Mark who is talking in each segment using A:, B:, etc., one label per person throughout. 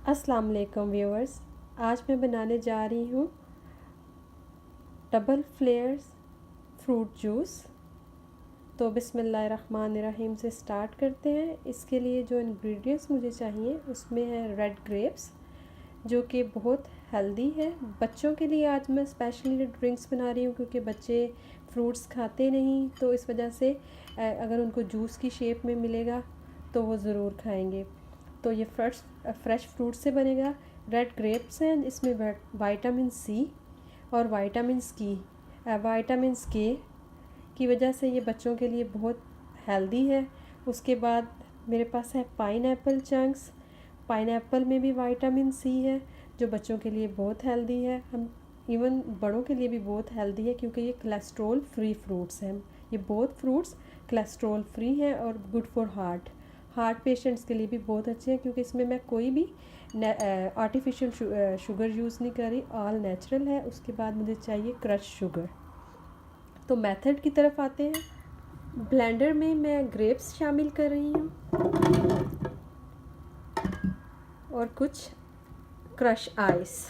A: अस्सलाम वालेकुम व्यूअर्स, आज मैं बनाने जा रही हूँ डबल फ्लेयर्स फ्रूट जूस। तो बिस्मिल्लाहिर्रहमानिर्रहीम से स्टार्ट करते हैं। इसके लिए जो इंग्रेडिएंट्स मुझे चाहिए उसमें है रेड ग्रेप्स, जो कि बहुत हेल्दी है बच्चों के लिए। आज मैं स्पेशली ड्रिंक्स बना रही हूँ क्योंकि बच्चे फ्रूट्स खाते नहीं, तो इस वजह से अगर उनको जूस की शेप में मिलेगा तो वो ज़रूर खाएंगे। तो ये फ्रेश फ्रूट से बनेगा। रेड ग्रेप्स हैं, इसमें विटामिन सी और विटामिन के की वजह से ये बच्चों के लिए बहुत हेल्दी है। उसके बाद मेरे पास है पाइनएप्पल चंक्स। पाइनएप्पल में भी विटामिन सी है जो बच्चों के लिए बहुत हेल्दी है। हम इवन बड़ों के लिए भी बहुत हेल्दी है क्योंकि ये कोलेस्ट्रॉल फ्री फ्रूट्स हैं। ये बहुत फ्रूट्स कोलेस्ट्रॉल फ्री हैं और गुड फॉर हार्ट पेशेंट्स के लिए भी बहुत अच्छे हैं क्योंकि इसमें मैं कोई भी आर्टिफिशियल शुगर यूज़ नहीं करी, ऑल नेचुरल है। उसके बाद मुझे चाहिए क्रश शुगर। तो मेथड की तरफ आते हैं। ब्लेंडर में मैं ग्रेप्स शामिल कर रही हूँ और कुछ क्रश आइस।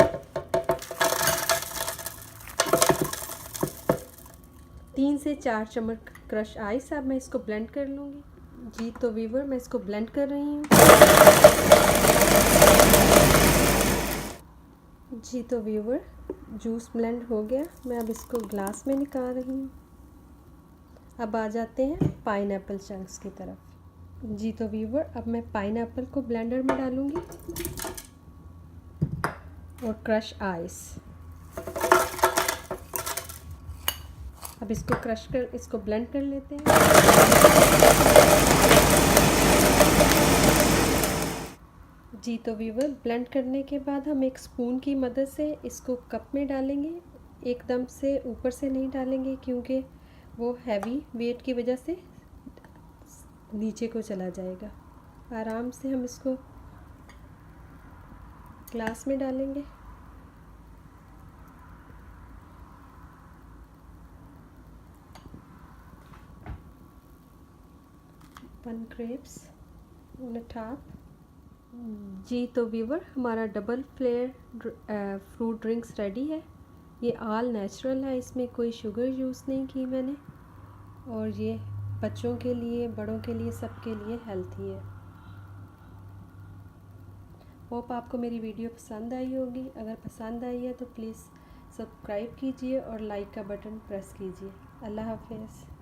A: 3 से 4 चम्मच क्रश आइस। अब मैं इसको ब्लेंड कर लूँगी। जी तो व्यूअर, मैं इसको ब्लेंड कर रही हूँ। जी तो व्यूअर, जूस ब्लेंड हो गया। मैं अब इसको ग्लास में निकाल रही हूँ। अब आ जाते हैं पाइनएप्पल चंक्स की तरफ। जी तो व्यूअर, अब मैं पाइनएप्पल को ब्लेंडर में डालूँगी और क्रश आइस। अब इसको ब्लेंड कर लेते हैं। जी तो व्यूअर, ब्लेंड करने के बाद हम एक स्पून की मदद से इसको कप में डालेंगे। एकदम से ऊपर से नहीं डालेंगे क्योंकि वो हैवी वेट की वजह से नीचे को चला जाएगा। आराम से हम इसको ग्लास में डालेंगे। One grapes on top. जी तो व्यूअर, हमारा double flair fruit drinks ready है। ये ऑल नेचुरल है, इसमें कोई शुगर यूज़ नहीं की मैंने, और ये बच्चों के लिए, बड़ों के लिए, सबके लिए हेल्थी है। होप आपको मेरी वीडियो पसंद आई होगी। अगर पसंद आई है तो प्लीज़ सब्सक्राइब कीजिए और लाइक का बटन प्रेस कीजिए। अल्लाह हाफ़िज़।